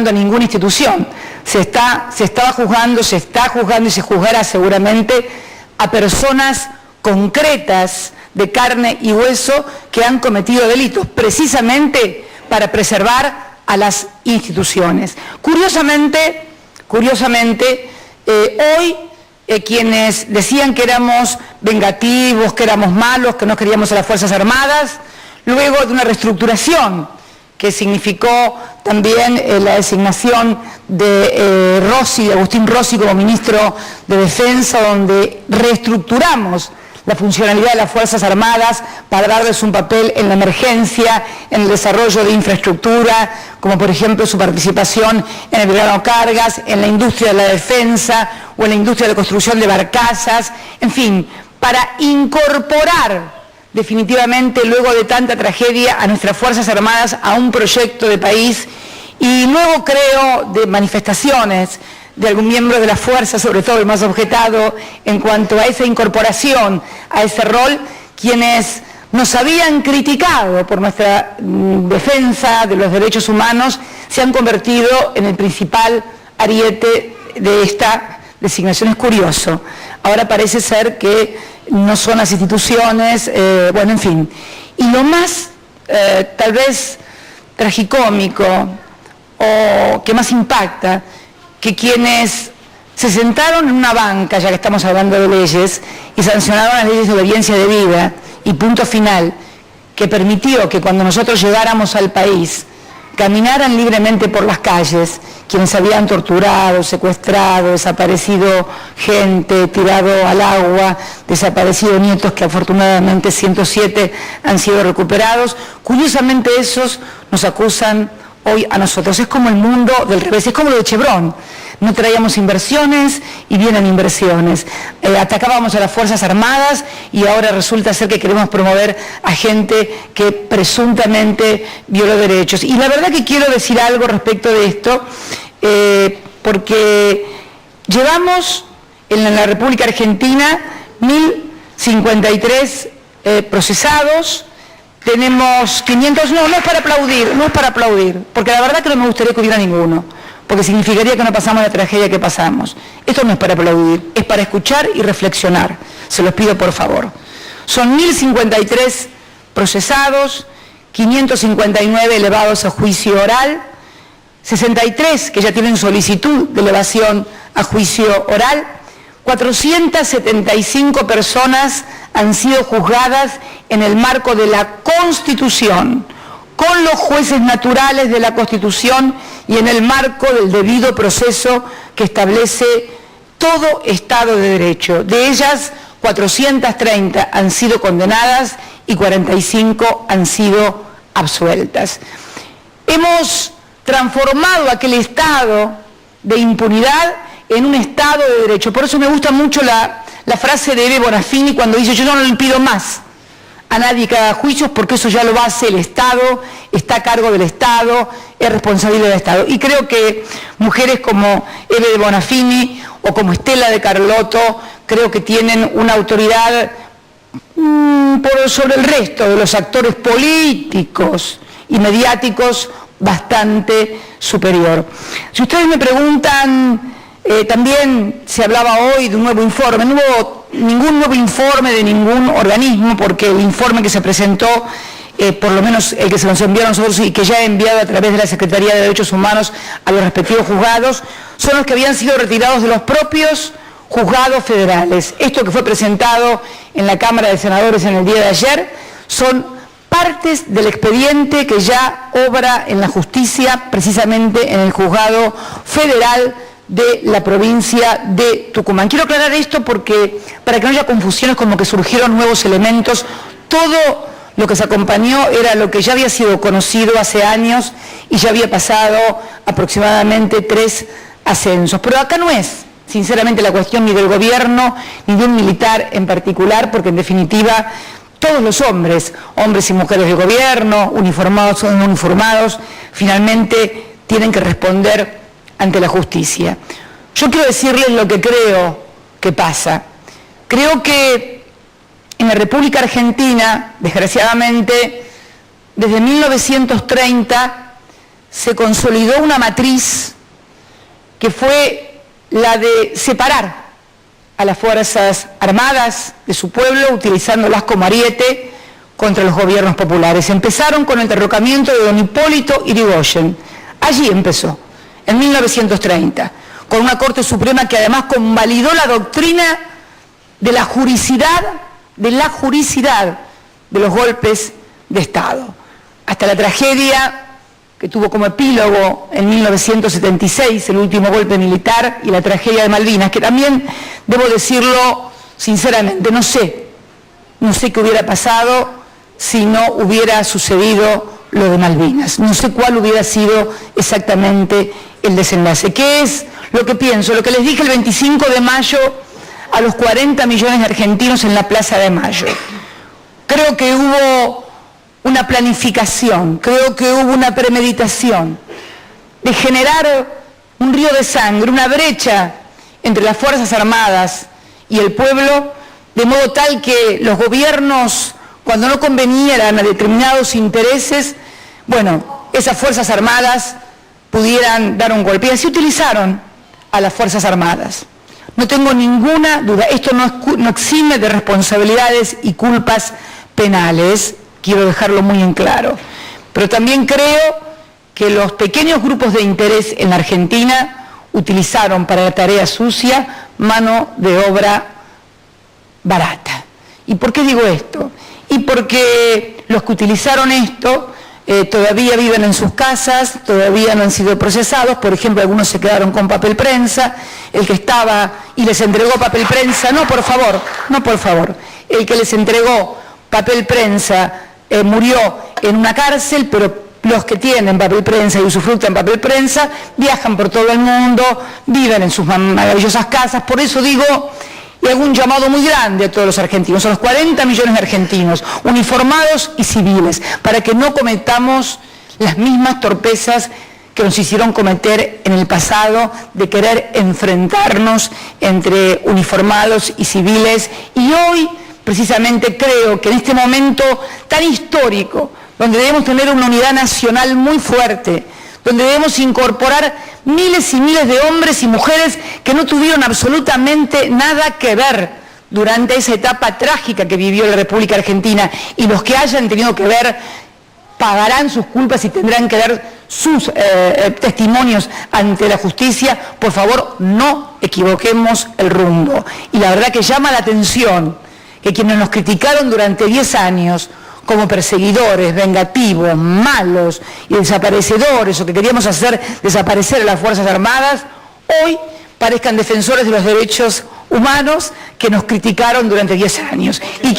a ninguna institución, se está juzgando y se juzgará seguramente a personas concretas de carne y hueso que han cometido delitos, precisamente para preservar a las instituciones. Curiosamente, hoy quienes decían que éramos vengativos, que éramos malos, que no queríamos a las Fuerzas Armadas, luego de una reestructuración que significó también la designación de Agustín Rossi como ministro de Defensa, donde reestructuramos la funcionalidad de las Fuerzas Armadas para darles un papel en la emergencia, en el desarrollo de infraestructura, como por ejemplo su participación en el verano cargas, en la industria de la defensa o en la industria de construcción de barcazas, en fin, para incorporar definitivamente, luego de tanta tragedia, a nuestras Fuerzas Armadas a un proyecto de país. Y luego creo de manifestaciones de algún miembro de la fuerza, sobre todo el más objetado, en cuanto a esa incorporación, a ese rol, quienes nos habían criticado por nuestra defensa de los derechos humanos, se han convertido en el principal ariete de esta designación. Es curioso. Ahora parece ser que no son las instituciones, bueno, en fin. Y lo más, tal vez, tragicómico o que más impacta, que quienes se sentaron en una banca, ya que estamos hablando de leyes, y sancionaron las leyes de obediencia debida, y punto final, que permitió que cuando nosotros llegáramos al país, caminaran libremente por las calles quienes habían torturado, secuestrado, desaparecido gente, tirado al agua, desaparecido nietos, que afortunadamente 107 han sido recuperados. Curiosamente esos nos acusan hoy a nosotros. Es como el mundo del revés, es como lo de Chevron. No traíamos inversiones y vienen inversiones. Atacábamos a las Fuerzas Armadas y ahora resulta ser que queremos promover a gente que presuntamente violó derechos. Y la verdad que quiero decir algo respecto de esto, porque llevamos en la República Argentina 1053 procesados. Tenemos 500, no es para aplaudir, porque la verdad que no me gustaría que hubiera ninguno, porque significaría que no pasamos la tragedia que pasamos. Esto no es para aplaudir, es para escuchar y reflexionar. Se los pido por favor. Son 1053 procesados, 559 elevados a juicio oral, 63 que ya tienen solicitud de elevación a juicio oral, 475 personas han sido juzgadas en el marco de la Constitución, con los jueces naturales de la Constitución y en el marco del debido proceso que establece todo Estado de Derecho. De ellas, 430 han sido condenadas y 45 han sido absueltas. Hemos transformado aquel estado de impunidad en un Estado de Derecho. Por eso me gusta mucho la frase de Eve Bonafini cuando dice: yo no le pido más a nadie que haga juicios, porque eso ya lo hace el Estado, está a cargo del Estado, es responsable del Estado. Y creo que mujeres como Eve de Bonafini o como Estela de Carlotto, creo que tienen una autoridad sobre el resto de los actores políticos y mediáticos bastante superior. Si ustedes me preguntan, también se hablaba hoy de un nuevo informe. No hubo ningún nuevo informe de ningún organismo, porque el informe que se presentó, por lo menos el que se nos envió a nosotros y que ya he enviado a través de la Secretaría de Derechos Humanos a los respectivos juzgados, son los que habían sido retirados de los propios juzgados federales. Esto que fue presentado en la Cámara de Senadores en el día de ayer son partes del expediente que ya obra en la justicia, precisamente en el juzgado federal de la provincia de Tucumán. Quiero aclarar esto porque, para que no haya confusiones, como que surgieron nuevos elementos. Todo lo que se acompañó era lo que ya había sido conocido hace años y ya había pasado aproximadamente 3 ascensos. Pero acá no es, sinceramente, la cuestión ni del gobierno ni de un militar en particular, porque en definitiva todos los hombres y mujeres del gobierno, uniformados o no uniformados, finalmente tienen que responder ante la justicia. Yo quiero decirles lo que creo que pasa. Creo que en la República Argentina, desgraciadamente, desde 1930 se consolidó una matriz que fue la de separar a las Fuerzas Armadas de su pueblo, utilizándolas como ariete contra los gobiernos populares. Empezaron con el derrocamiento de don Hipólito Yrigoyen. Allí empezó, en 1930, con una Corte Suprema que además convalidó la doctrina de la juricidad de los golpes de Estado. Hasta la tragedia que tuvo como epílogo en 1976, el último golpe militar, y la tragedia de Malvinas, que también, debo decirlo sinceramente, no sé qué hubiera pasado si no hubiera sucedido lo de Malvinas. No sé cuál hubiera sido exactamente el desenlace. ¿Qué es lo que pienso? Lo que les dije el 25 de mayo a los 40 millones de argentinos en la Plaza de Mayo. Creo que hubo una planificación, creo que hubo una premeditación de generar un río de sangre, una brecha entre las Fuerzas Armadas y el pueblo, de modo tal que los gobiernos, cuando no convenieran a determinados intereses, bueno, esas Fuerzas Armadas pudieran dar un golpe. Y así utilizaron a las Fuerzas Armadas. No tengo ninguna duda, esto no exime de responsabilidades y culpas penales, quiero dejarlo muy en claro, pero también creo que los pequeños grupos de interés en la Argentina utilizaron para la tarea sucia mano de obra barata. ¿Y por qué digo esto? Y porque los que utilizaron esto todavía viven en sus casas, todavía no han sido procesados. Por ejemplo, algunos se quedaron con papel prensa, el que estaba y les entregó papel prensa, no por favor, el que les entregó papel prensa murió en una cárcel, pero los que tienen papel prensa y usufructan papel prensa viajan por todo el mundo, viven en sus maravillosas casas. Por eso digo, y hago un llamado muy grande a todos los argentinos, a los 40 millones de argentinos, uniformados y civiles, para que no cometamos las mismas torpezas que nos hicieron cometer en el pasado, de querer enfrentarnos entre uniformados y civiles. Y hoy, precisamente, creo que en este momento tan histórico, donde debemos tener una unidad nacional muy fuerte, donde debemos incorporar miles y miles de hombres y mujeres que no tuvieron absolutamente nada que ver durante esa etapa trágica que vivió la República Argentina, y los que hayan tenido que ver pagarán sus culpas y tendrán que dar sus testimonios ante la justicia. Por favor, no equivoquemos el rumbo. Y la verdad que llama la atención que quienes nos criticaron durante 10 años como perseguidores, vengativos, malos y desaparecedores, o que queríamos hacer desaparecer a las Fuerzas Armadas, hoy parezcan defensores de los derechos humanos que nos criticaron durante 10 años. Y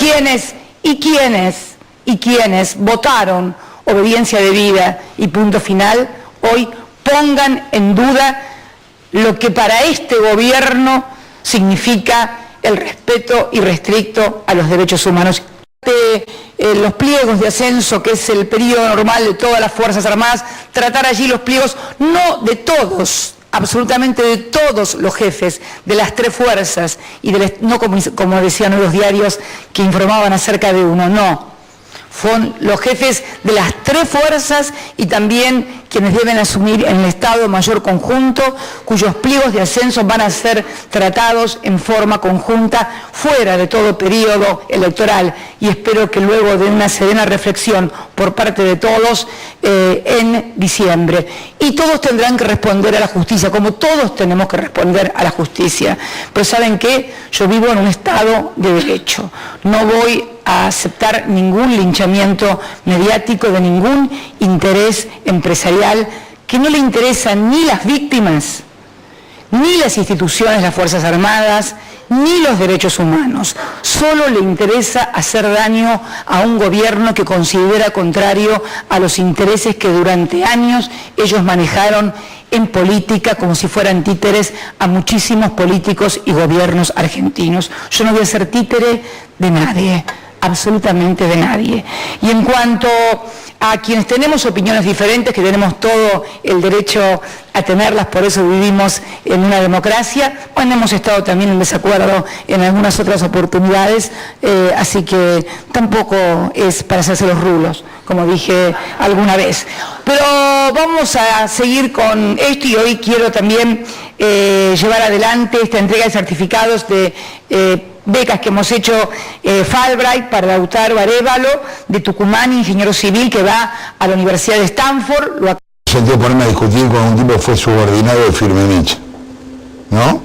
quienes votaron obediencia debida y punto final, hoy pongan en duda lo que para este gobierno significa el respeto irrestricto a los derechos humanos. Los pliegos de ascenso, que es el periodo normal de todas las Fuerzas Armadas, tratar allí los pliegos no de todos, absolutamente de todos los jefes de las tres fuerzas, y no como decían los diarios que informaban acerca de uno, no. Son los jefes de las tres fuerzas y también quienes deben asumir en el Estado Mayor Conjunto, cuyos pliegos de ascenso van a ser tratados en forma conjunta fuera de todo periodo electoral, y espero que luego de una serena reflexión por parte de todos en diciembre. Y todos tendrán que responder a la justicia, como todos tenemos que responder a la justicia. Pero ¿saben qué? Yo vivo en un Estado de derecho. No voy a aceptar ningún linchamiento mediático de ningún interés empresarial que no le interesan ni las víctimas, ni las instituciones, las Fuerzas Armadas, ni los derechos humanos. Solo le interesa hacer daño a un gobierno que considera contrario a los intereses que durante años ellos manejaron en política, como si fueran títeres a muchísimos políticos y gobiernos argentinos. Yo no voy a ser títere de nadie, absolutamente de nadie. Y en cuanto a quienes tenemos opiniones diferentes, que tenemos todo el derecho a tenerlas, por eso vivimos en una democracia. Bueno, hemos estado también en desacuerdo en algunas otras oportunidades, así que tampoco es para hacerse los rulos, como dije alguna vez. Pero vamos a seguir con esto y hoy quiero también llevar adelante esta entrega de certificados de becas que hemos hecho Fulbright para Lautaro Arévalo, de Tucumán, ingeniero civil, que va a la Universidad de Stanford. Sentí ponerme a discutir con un tipo que fue subordinado de Firmenich, ¿no?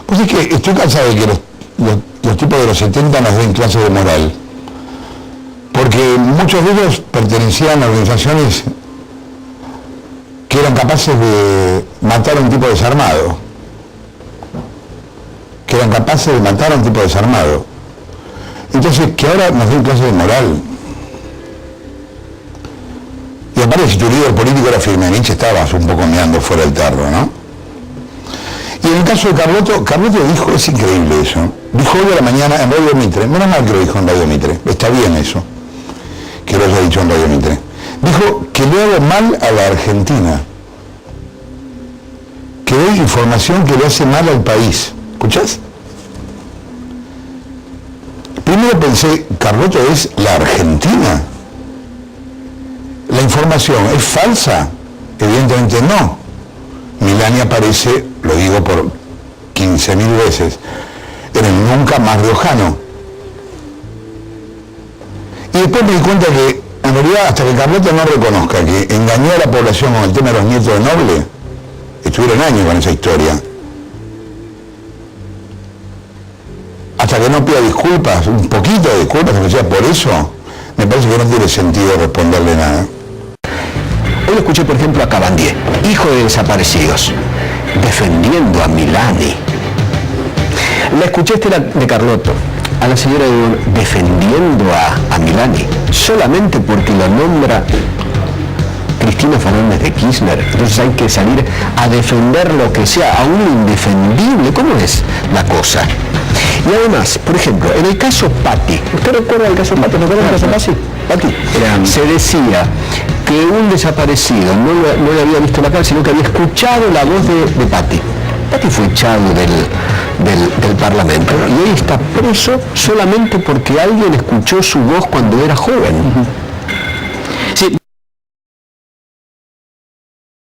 Pues es que estoy cansado de que los tipos de los 70 nos den clases de moral, porque muchos de ellos pertenecían a organizaciones que eran capaces de matar a un tipo desarmado. Entonces, que ahora nos den clases de moral. Y aparte, si tu líder político era Firmenich, estabas un poco mirando fuera del tarro, ¿no? Y en el caso de Carlotto dijo, es increíble eso, dijo hoy a la mañana en Radio Mitre, menos mal que lo dijo en Radio Mitre, está bien eso, que lo haya dicho en Radio Mitre, dijo que le hago mal a la Argentina, que doy información que le hace mal al país. ¿Escuchás? Primero pensé, Carlotto es la Argentina. ¿La información es falsa? Evidentemente no. Milani aparece, lo digo por 15.000 veces, en el Nunca Más riojano. Y después me di cuenta que, en realidad, hasta que Carlotto no reconozca que engañó a la población con el tema de los nietos de Noble, estuvieron años con esa historia. Hasta que no pida disculpas, un poquito de disculpas, aunque sea por eso, me parece que no tiene sentido responderle nada. Hoy escuché, por ejemplo, a Cabandier, hijo de desaparecidos, defendiendo a Milani. La escuché de Carlotto, a la señora defendiendo a Milani, solamente porque lo nombra Cristina Fernández de Kirchner. Entonces hay que salir a defender lo que sea, a un indefendible. ¿Cómo es la cosa? Y además, por ejemplo, en el caso Patti, ¿usted recuerda el caso Patti? ¿No recuerda el caso Patti? Se decía que un desaparecido no le había visto la cara, sino que había escuchado la voz de Patti. Patti fue echado del Parlamento y hoy está preso solamente porque alguien escuchó su voz cuando era joven.